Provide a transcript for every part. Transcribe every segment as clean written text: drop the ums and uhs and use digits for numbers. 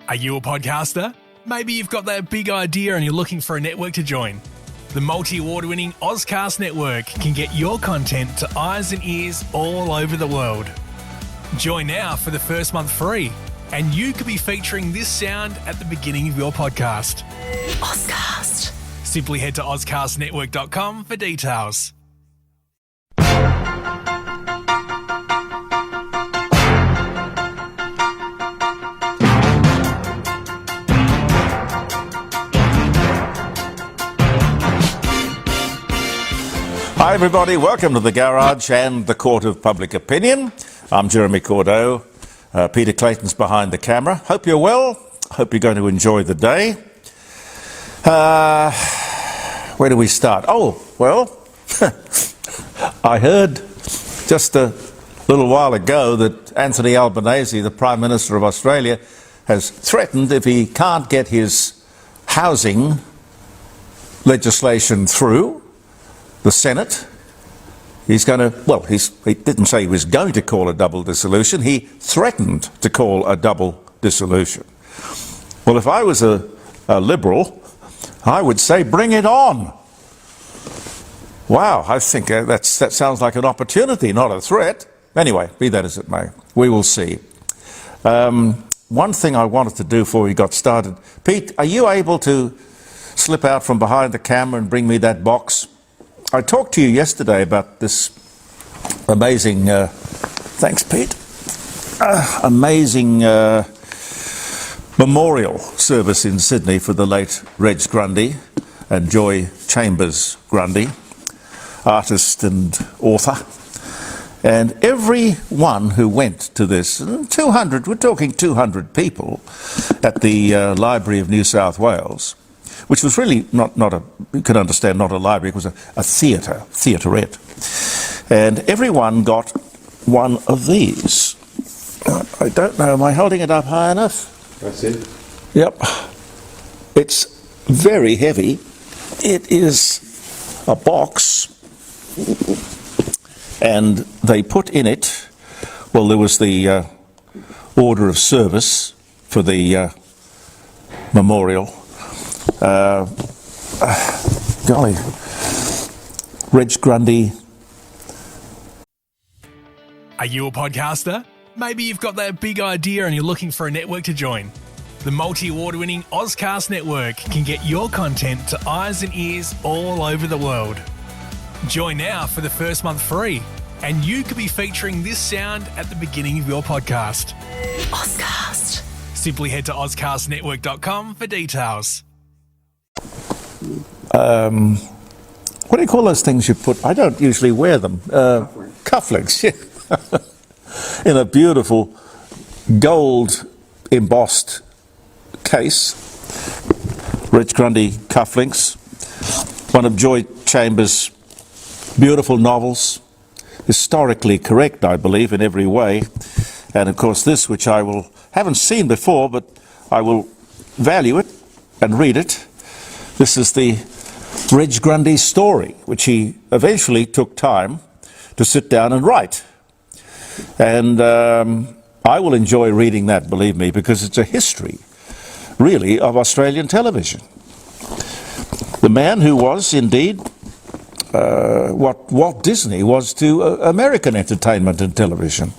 Are you a podcaster? Maybe you've got that big idea and you're looking for a network to join. The multi-award-winning Ozcast network can get your content to eyes and ears all over the world. Join now for the first month free, and you could be featuring this sound at the beginning of your podcast. Ozcast. Simply head to ozcastnetwork.com for details. Hi everybody, welcome to the Garage and the Court of Public Opinion. I'm Jeremy Cordeaux. Peter Clayton's behind the camera. Hope you're well. Hope you're going to enjoy the day. Where do we start? Oh, well, I heard just a little while ago that Anthony Albanese, the Prime Minister of Australia, has threatened if he can't get his housing legislation through the Senate, he's going to, well, he didn't say he was going to call a double dissolution, he threatened to call a double dissolution. Well, if I was a Liberal, I would say bring it on. Wow, I think that sounds like an opportunity, not a threat. Anyway, be that as it may, we will see. One thing I wanted to do before we got started, Pete, are you able to slip out from behind the camera and bring me that box? I talked to you yesterday about this amazing, thanks Pete, amazing memorial service in Sydney for the late Reg Grundy and Joy Chambers Grundy, artist and author. And everyone who went to this, 200, we're talking 200 people at the Library of New South Wales, which was really not you can understand, not a library, it was a theaterette. And everyone got one of these. I don't know, am I holding it up high enough? That's it. Yep. It's very heavy. It is a box, and they put in it, well, there was the order of service for the memorial. Golly, Reg Grundy. Are you a podcaster? Maybe you've got that big idea and you're looking for a network to join. The multi-award-winning Ozcast network can get your content to eyes and ears all over the world. Join now for the first month free, and you could be featuring this sound at the beginning of your podcast. Ozcast. Simply head to ozcastnetwork.com for details. What do you call those things you put? I don't usually wear them. Cufflinks, yeah. In a beautiful gold embossed case. Reg Grundy cufflinks. One of Joy Chambers' beautiful novels. Historically correct, I believe, in every way. And of course this, which I haven't seen before, but I will value it and read it. This is the Reg Grundy story, which he eventually took time to sit down and write. And I will enjoy reading that, believe me, because it's a history, really, of Australian television. The man who was, indeed, what Walt Disney was to American entertainment and television.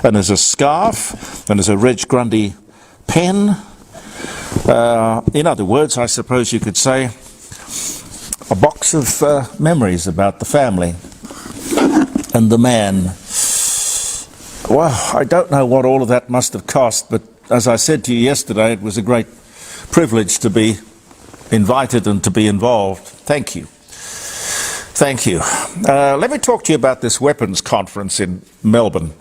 And there's a scarf, and there's a Reg Grundy pen. In other words, I suppose you could say, a box of memories about the family and the man. Well, I don't know what all of that must have cost, but as I said to you yesterday, it was a great privilege to be invited and to be involved. Thank you. Thank you. Let me talk to you about this weapons conference in Melbourne,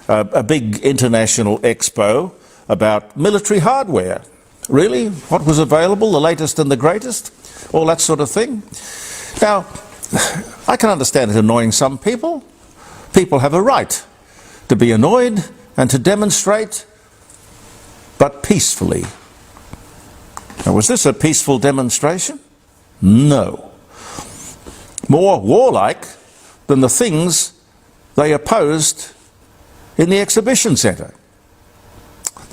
a big international expo about military hardware. Really? What was available, the latest and the greatest? All that sort of thing. Now, I can understand it annoying some people. People have a right to be annoyed and to demonstrate, but peacefully. Now, was this a peaceful demonstration? No. More warlike than the things they opposed in the exhibition centre.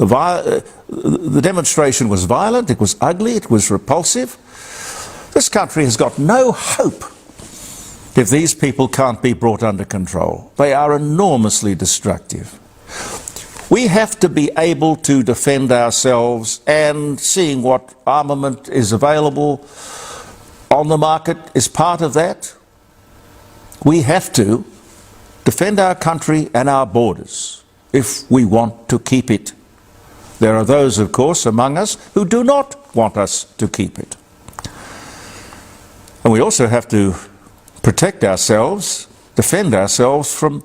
The demonstration was violent, it was ugly, it was repulsive. This country has got no hope if these people can't be brought under control. They are enormously destructive. We have to be able to defend ourselves, and seeing what armament is available on the market is part of that. We have to defend our country and our borders if we want to keep it. There are those, of course, among us who do not want us to keep it. And we also have to protect ourselves, defend ourselves from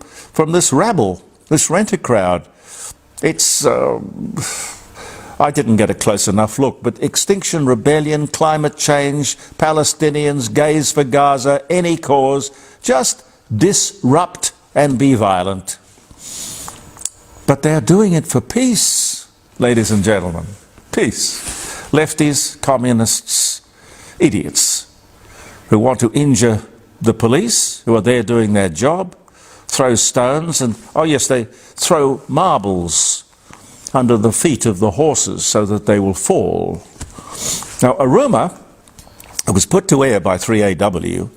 this rabble, this renter crowd. It's, I didn't get a close enough look, but Extinction Rebellion, climate change, Palestinians, gays for Gaza, any cause, just disrupt and be violent. But they're doing it for peace, ladies and gentlemen. Peace. Lefties, communists, idiots who want to injure the police, who are there doing their job, throw stones and, oh yes, they throw marbles under the feet of the horses so that they will fall. Now, a rumour that was put to air by 3AW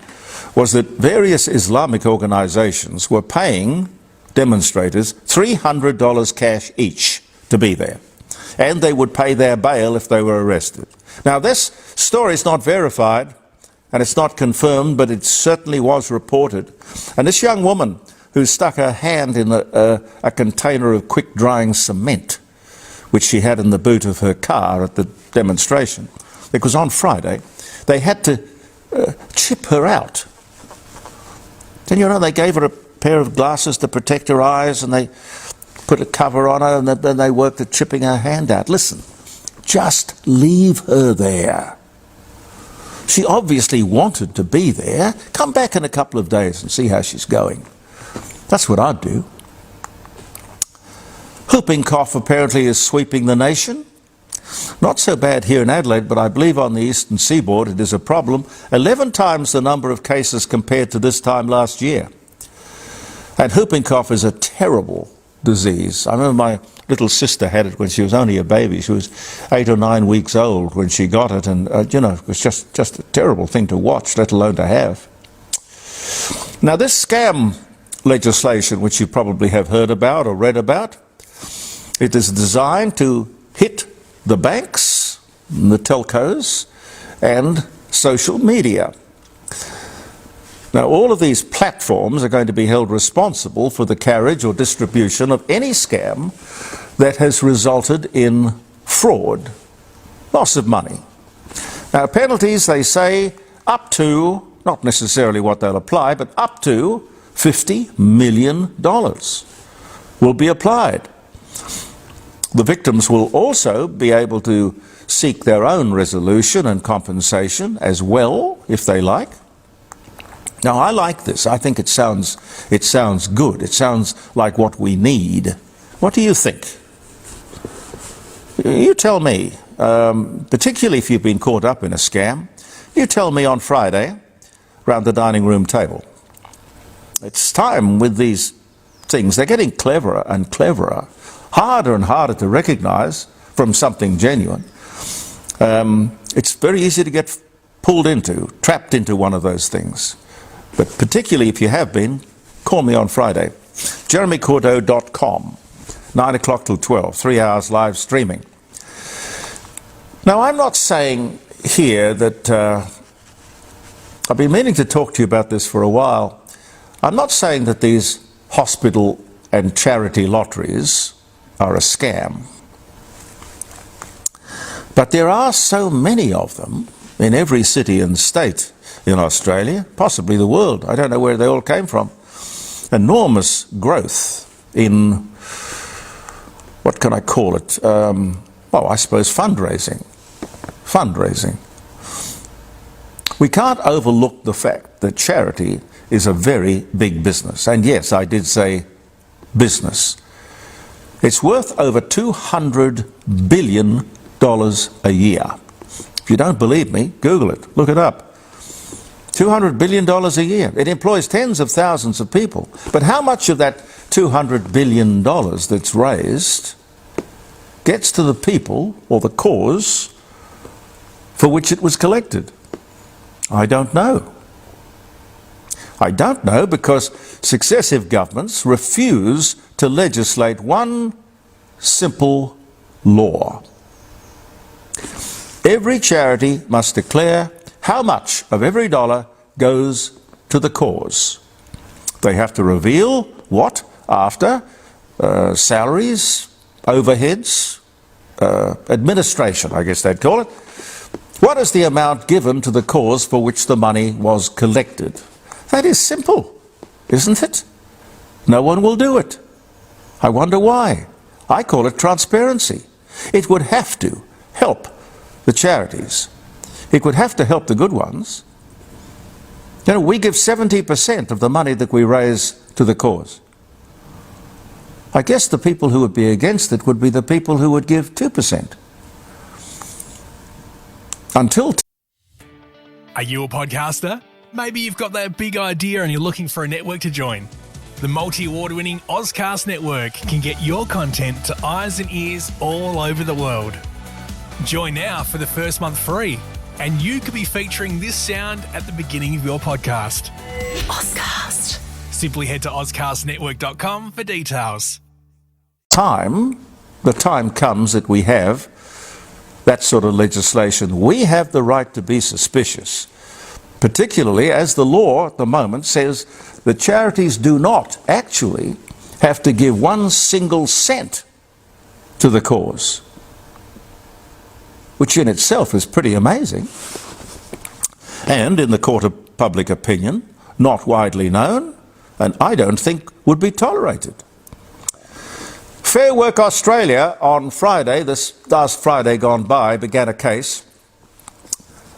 was that various Islamic organisations were paying demonstrators $300 cash each to be there, and they would pay their bail if they were arrested. Now, this story is not verified and it's not confirmed, but it certainly was reported. And this young woman who stuck her hand in a container of quick-drying cement, which she had in the boot of her car at the demonstration, because on Friday they had to chip her out. And you know, they gave her a pair of glasses to protect her eyes, and they put a cover on her, and then they worked at chipping her hand out. Listen, just leave her there. She obviously wanted to be there. Come back in a couple of days and see how she's going. That's what I'd do. Whooping cough apparently is sweeping the nation. Not so bad here in Adelaide, but I believe on the eastern seaboard it is a problem. 11 times the number of cases compared to this time last year. And whooping cough is a terrible disease. I remember my little sister had it when she was only a baby. She was 8 or 9 weeks old when she got it, and you know, it was just a terrible thing to watch, let alone to have. Now, this scam legislation, which you probably have heard about or read about, it is designed to hit the banks, the telcos, and social media. Now, all of these platforms are going to be held responsible for the carriage or distribution of any scam that has resulted in fraud, loss of money. Now, penalties, they say, up to, not necessarily what they'll apply, but up to $50 million will be applied. The victims will also be able to seek their own resolution and compensation as well, if they like. Now, I like this. I think it sounds good. It sounds like what we need. What do you think? You tell me, particularly if you've been caught up in a scam, you tell me on Friday round the dining room table. It's time with these things. They're getting cleverer and cleverer, harder and harder to recognise from something genuine. It's very easy to get pulled into, trapped into one of those things. But particularly if you have been, call me on Friday. JeremyCordeaux.com, 9 o'clock till 12, 3 hours live streaming. Now, I'm not saying here that, I've been meaning to talk to you about this for a while. I'm not saying that these hospital and charity lotteries are a scam. But there are so many of them in every city and state in Australia, possibly the world. I don't know where they all came from. Enormous growth in, what can I call it? Well, I suppose fundraising. Fundraising. We can't overlook the fact that charity is a very big business. And yes, I did say business. It's worth over $200 billion a year. If you don't believe me, Google it, look it up. $200 billion a year. It employs tens of thousands of people. But how much of that $200 billion that's raised gets to the people or the cause for which it was collected? I don't know. I don't know because successive governments refuse to legislate one simple law. Every charity must declare how much of every dollar goes to the cause. They have to reveal what after salaries, overheads, administration, I guess they'd call it. What is the amount given to the cause for which the money was collected? That is simple, isn't it? No one will do it. I wonder why. I call it transparency. It would have to help the charities. It would have to help the good ones. You know, we give 70% of the money that we raise to the cause. I guess the people who would be against it would be the people who would give 2%. Are you a podcaster? Maybe you've got that big idea and you're looking for a network to join. The multi-award-winning Ozcast network can get your content to eyes and ears all over the world. Join now for the first month free, and you could be featuring this sound at the beginning of your podcast. Ozcast. Simply head to ozcastnetwork.com for details. The time comes that we have that sort of legislation. We have the right to be suspicious, particularly as the law at the moment says that charities do not actually have to give 1 single cent to the cause, which in itself is pretty amazing, and in the court of public opinion, not widely known, and I don't think would be tolerated. Fair Work Australia on Friday, this last Friday gone by, began a case.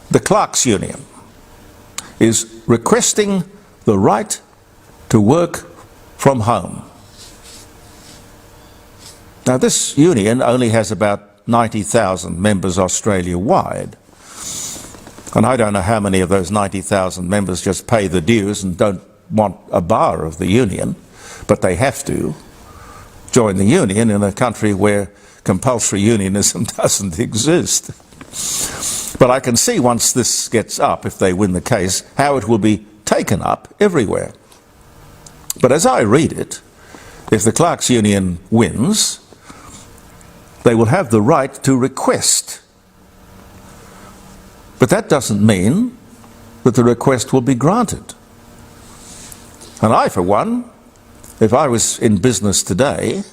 The Clerks Union is requesting the right to work from home. Now, this union only has about 90,000 members Australia-wide, and I don't know how many of those 90,000 members just pay the dues and don't want a bar of the union, but they have to join the union in a country where compulsory unionism doesn't exist. But I can see once this gets up, if they win the case, how it will be taken up everywhere. But as I read it, if the Clerks Union wins, they will have the right to request. But that doesn't mean that the request will be granted. And I, for one, if I was in business today,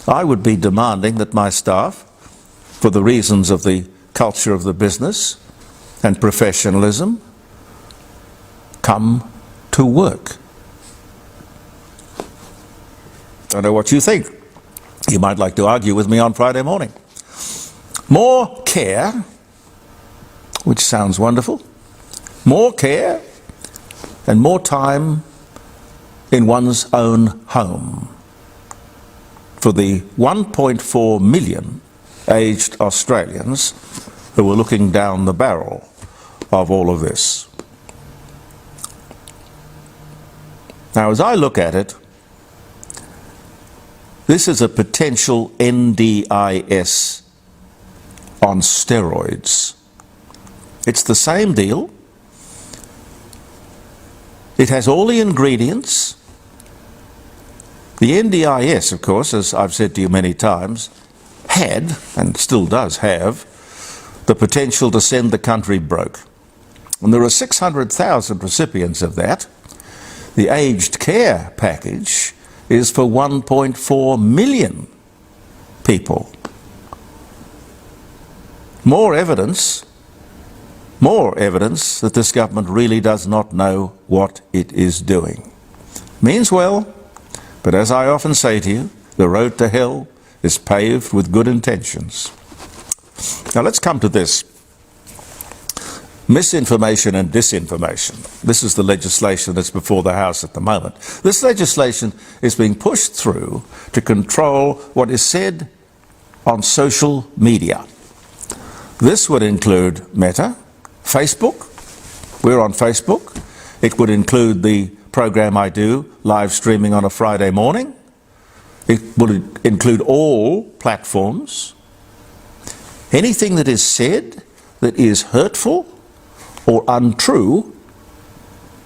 I would be demanding that my staff, for the reasons of the culture of the business and professionalism, come to work. I don't know what you think. You might like to argue with me on Friday morning. More care, which sounds wonderful, more care and more time in one's own home for the 1.4 million aged Australians who are looking down the barrel of all of this. Now, as I look at it, this is a potential NDIS on steroids. It's the same deal. It has all the ingredients. The NDIS, of course, as I've said to you many times, had, and still does have, the potential to send the country broke. And there are 600,000 recipients of that. The aged care package is for 1.4 million people. More evidence that this government really does not know what it is doing. Means well, but as I often say to you, the road to hell is paved with good intentions. Now let's come to this. Misinformation and disinformation. This is the legislation that's before the House at the moment. This legislation is being pushed through to control what is said on social media. This would include Meta, Facebook. We're on Facebook. It would include the program I do, live streaming on a Friday morning. It would include all platforms, Anything that is said that is hurtful or untrue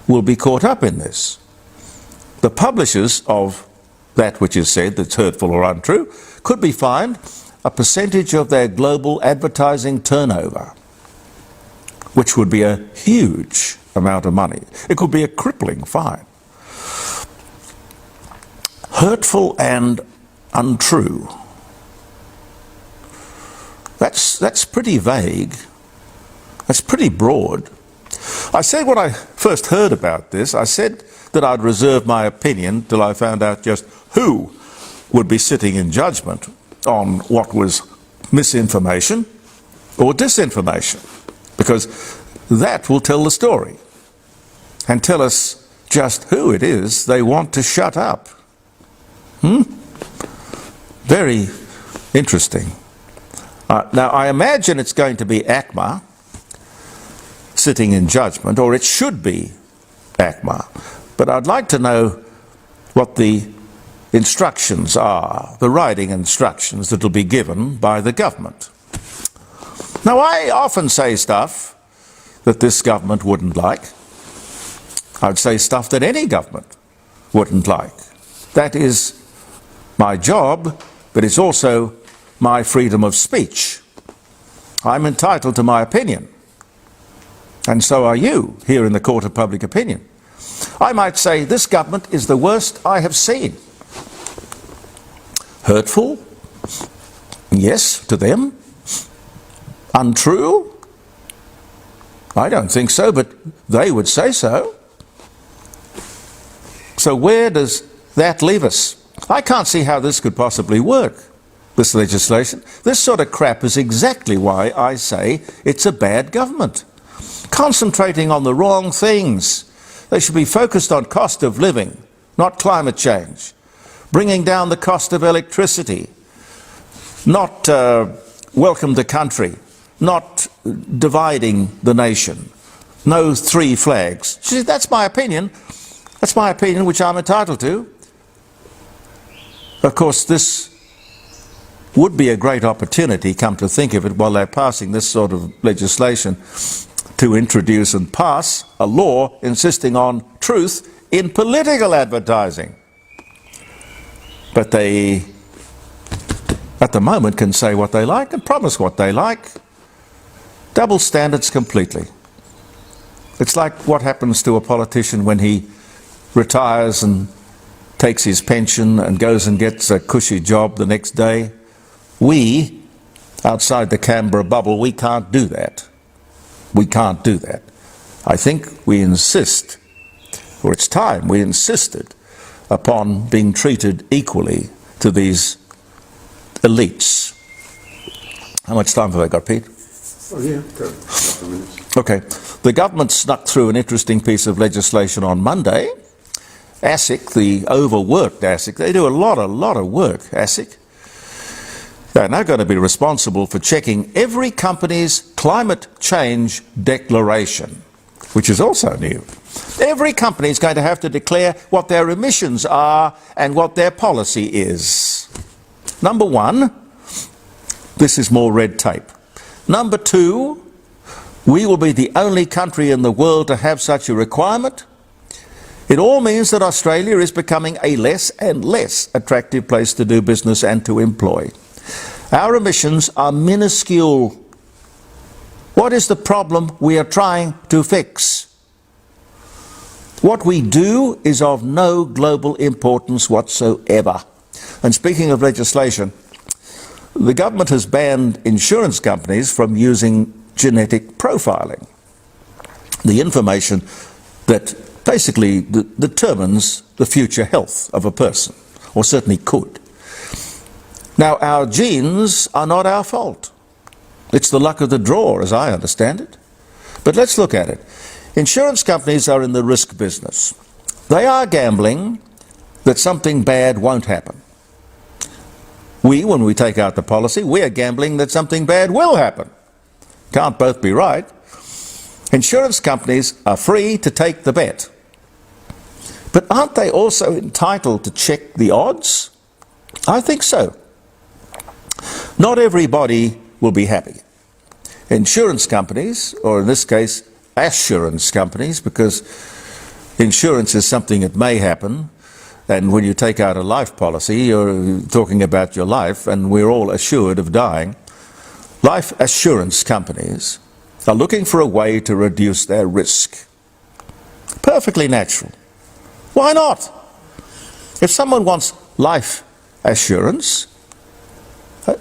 will be caught up in this. The publishers of that which is said that's hurtful or untrue could be fined a percentage of their global advertising turnover, which would be a huge amount of money. It could be a crippling fine. Hurtful and untrue. That's pretty vague. That's pretty broad. I said when I first heard about this, I said that I'd reserve my opinion till I found out just who would be sitting in judgment on what was misinformation or disinformation, because that will tell the story and tell us just who it is they want to shut up. Very interesting. Now, I imagine it's going to be ACMA sitting in judgment, or it should be ACMA. But I'd like to know what the instructions are, the writing instructions that will be given by the government. Now, I often say stuff that this government wouldn't like. I'd say stuff that any government wouldn't like. That is my job, but it's also my freedom of speech. I'm entitled to my opinion, and so are you here in the Court of Public Opinion. I might say this government is the worst I have seen. Hurtful? Yes, to them. Untrue? I don't think so, but they would say so. So where does that leave us? I can't see how this could possibly work, this legislation. This sort of crap is exactly why I say it's a bad government. Concentrating on the wrong things. They should be focused on cost of living, not climate change. Bringing down the cost of electricity, not welcome the country, not dividing the nation. No three flags. See, that's my opinion. That's my opinion, which I'm entitled to. Of course, this would be a great opportunity, come to think of it, while they're passing this sort of legislation, to introduce and pass a law insisting on truth in political advertising. But they, at the moment, can say what they like and promise what they like. Double standards completely. It's like what happens to a politician when he retires and takes his pension and goes and gets a cushy job the next day. We, outside the Canberra bubble, we can't do that. We can't do that. I think we insist, or it's time we insisted, upon being treated equally to these elites. How much time have I got, Pete? Oh yeah, got a couple of minutes. Okay. The government snuck through an interesting piece of legislation on Monday. ASIC, the overworked ASIC, they do a lot of work, ASIC. They're now going to be responsible for checking every company's climate change declaration, which is also new. Every company is going to have to declare what their emissions are and what their policy is. Number one, this is more red tape. Number two, we will be the only country in the world to have such a requirement. It all means that Australia is becoming a less and less attractive place to do business and to employ. Our emissions are minuscule. What is the problem we are trying to fix? What we do is of no global importance whatsoever. And speaking of legislation, the government has banned insurance companies from using genetic profiling, the information that basically determines the future health of a person, or certainly could. Now, our genes are not our fault. It's the luck of the draw, as I understand it. But let's look at it. Insurance companies are in the risk business. They are gambling that something bad won't happen. We, when we take out the policy, we are gambling that something bad will happen. Can't both be right. Insurance companies are free to take the bet. But aren't they also entitled to check the odds? I think so. Not everybody will be happy. Insurance companies, or in this case, assurance companies, because insurance is something that may happen, and when you take out a life policy, you're talking about your life, and we're all assured of dying. Life assurance companies are looking for a way to reduce their risk. Perfectly natural. Why not? If someone wants life assurance,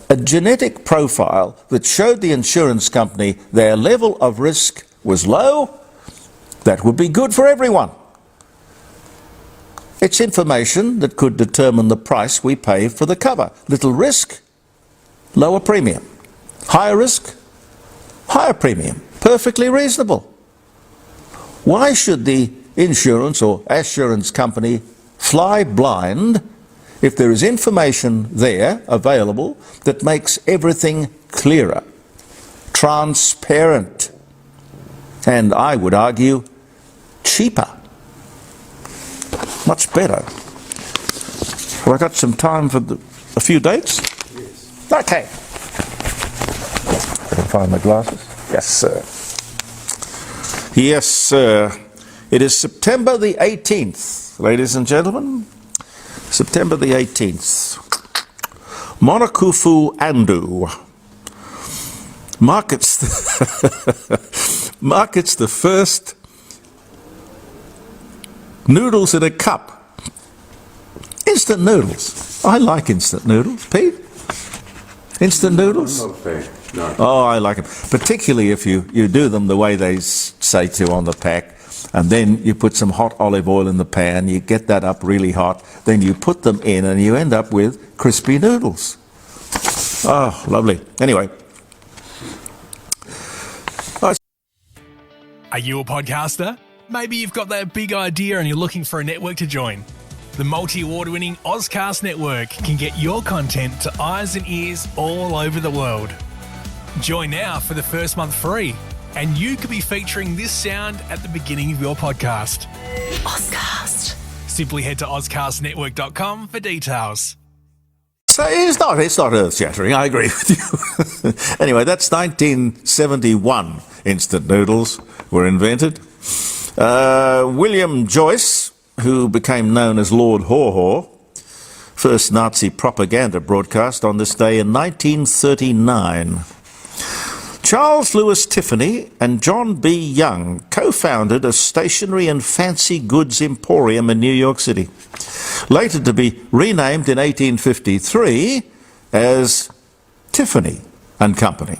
a genetic profile that showed the insurance company their level of risk was low, that would be good for everyone. It's information that could determine the price we pay for the cover. Little risk, lower premium. Higher risk, higher premium. Perfectly reasonable. Why should the insurance or assurance company fly blind if there is information there available that makes everything clearer, transparent, and I would argue cheaper? Much better. Have I got some time for a few dates? Yes. Okay. I can find my glasses. Yes, sir. Yes, sir. It is September the 18th, ladies and gentlemen. September the 18th. Monakufu Andu markets the first noodles in a cup. Instant noodles. I like instant noodles. Pete? Instant noodles? I'm not a fan. No. Oh, I like them. Particularly if you do them the way they say to on the pack. And then you put some hot olive oil in the pan, you get that up really hot, then you put them in and you end up with crispy noodles. Oh, lovely. Anyway. Are you a podcaster? Maybe you've got that big idea and you're looking for a network to join. The multi-award-winning Ozcast network can get your content to eyes and ears all over the world. Join now for the first month free, and you could be featuring this sound at the beginning of your podcast. Ozcast. Simply head to ozcastnetwork.com for details. So it's not earth-shattering, I agree with you. Anyway, that's 1971 instant noodles were invented. William Joyce, who became known as Lord Haw-Haw, first Nazi propaganda broadcast on this day in 1939. Charles Lewis Tiffany and John B. Young co-founded a stationery and fancy goods emporium in New York City, later to be renamed in 1853 as Tiffany and Company.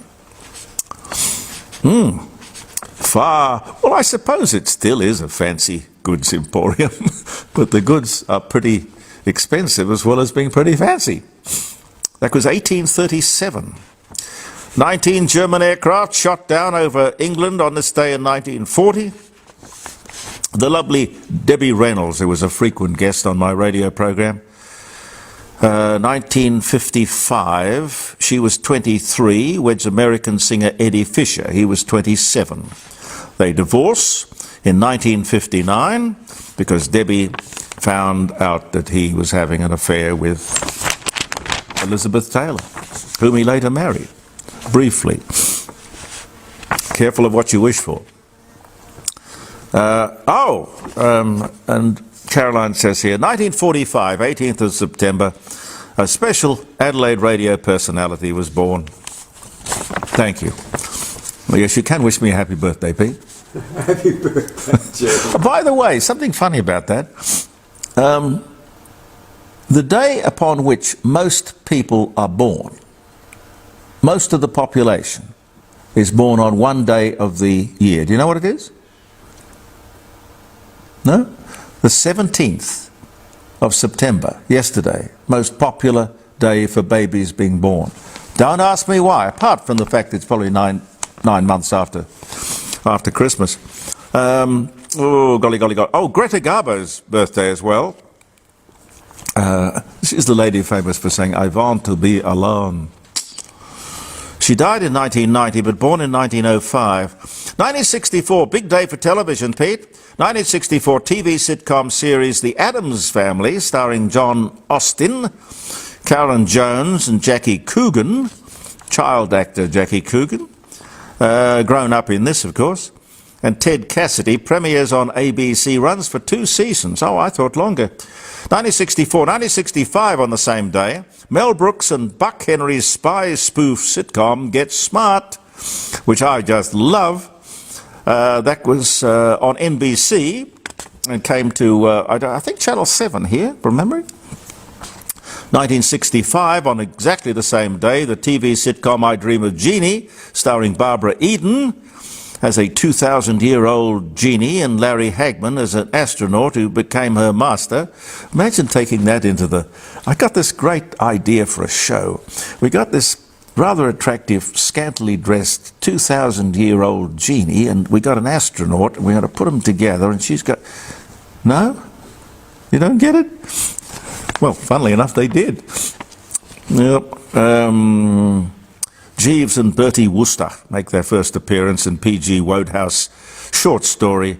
Well, I suppose it still is a fancy goods emporium, but the goods are pretty expensive as well as being pretty fancy. That was 1837. 19 German aircraft shot down over England on this day in 1940. The lovely Debbie Reynolds, who was a frequent guest on my radio program. 1955, she was 23, weds American singer Eddie Fisher. He was 27. They divorce in 1959 because Debbie found out that he was having an affair with Elizabeth Taylor, whom he later married. Briefly. Careful of what you wish for. And Caroline says here, 1945, 18th of September, a special Adelaide radio personality was born. Thank you. Well, yes, you can wish me a happy birthday, Pete. Happy birthday, Jerry. By the way, something funny about that. The day upon which most people are born, most of the population is born on one day of the year. Do you know what it is? No? The 17th of September, yesterday, most popular day for babies being born. Don't ask me why, apart from the fact it's probably nine months after Christmas. Oh, golly. Oh, Greta Garbo's birthday as well. She's the lady famous for saying, "I want to be alone." She died in 1990, but born in 1905. 1964, big day for television, Pete. 1964 TV sitcom series The Addams Family, starring John Austin, Karen Jones and Jackie Coogan, child actor Jackie Coogan, grown up in this, of course. And Ted Cassidy premieres on ABC, runs for 2 seasons. Oh, I thought longer. 1964, 1965 on the same day, Mel Brooks and Buck Henry's spy spoof sitcom Get Smart, which I just love. That was on NBC and came to, I think, Channel 7 here, from memory. 1965, on exactly the same day, the TV sitcom I Dream of Jeannie, starring Barbara Eden as a 2,000-year-old genie and Larry Hagman as an astronaut who became her master. Imagine taking that into the... I got this great idea for a show. We got this rather attractive, scantily dressed 2,000-year-old genie, and we got an astronaut, and we had to put them together, and she's got... No? You don't get it? Well, funnily enough, they did. Yep. Jeeves and Bertie Wooster make their first appearance in P.G. Wodehouse short story,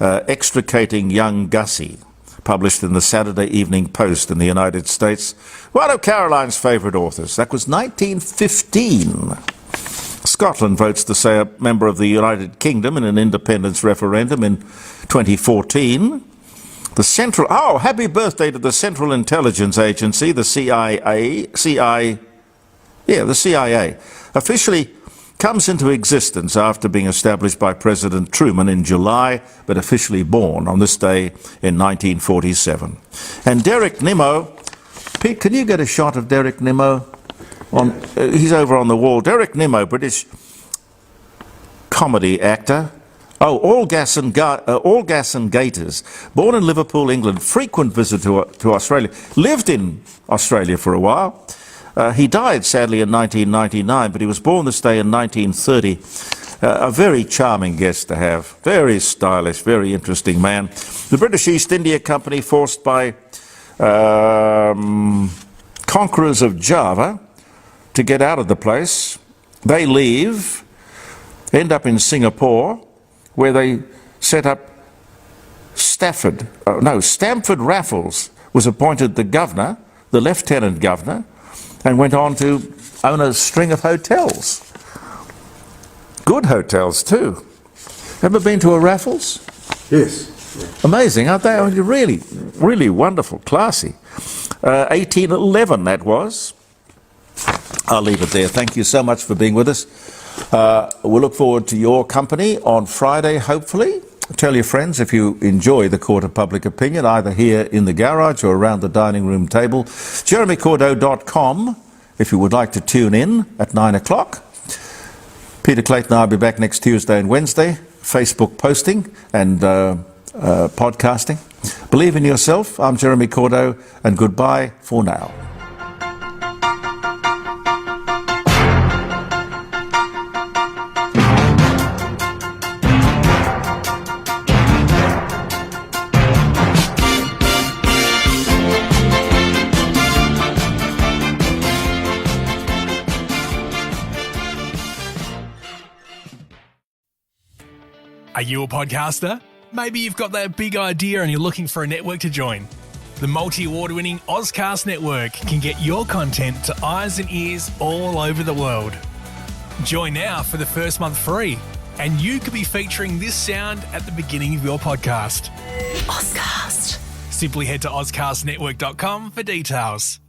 Extricating Young Gussie, published in the Saturday Evening Post in the United States. One of Caroline's favourite authors. That was 1915. Scotland votes to say a member of the United Kingdom in an independence referendum in 2014. The Central... Oh, happy birthday to the Central Intelligence Agency, the CIA, the CIA, officially comes into existence after being established by President Truman in July, but officially born on this day in 1947. And Derek Nimmo... Pete, can you get a shot of Derek Nimmo? He's over on the wall. Derek Nimmo, British comedy actor. Oh, All Gas and Gators. Born in Liverpool, England, frequent visitor to Australia. Lived in Australia for a while. He died, sadly, in 1999, but he was born this day in 1930. A very charming guest to have. Very stylish, very interesting man. The British East India Company, forced by conquerors of Java to get out of the place. They leave, end up in Singapore, where they set up Stamford Raffles was appointed the governor, the lieutenant governor, and went on to own a string of hotels. Good hotels too. Ever been to a Raffles? Yes. Amazing, aren't they? Really, really wonderful, classy. 1811 that was. I'll leave it there. Thank you so much for being with us. We'll look forward to your company on Friday, hopefully. Tell your friends if you enjoy the Court of Public Opinion, either here in the garage or around the dining room table. JeremyCordeaux.com if you would like to tune in at 9 o'clock. Peter Clayton and I will be back next Tuesday and Wednesday, Facebook posting and podcasting. Believe in yourself. I'm Jeremy Cordeaux, and goodbye for now. Are you a podcaster? Maybe you've got that big idea and you're looking for a network to join. The multi-award-winning Ozcast network can get your content to eyes and ears all over the world. Join now for the first month free, and you could be featuring this sound at the beginning of your podcast. Ozcast. Simply head to ozcastnetwork.com for details.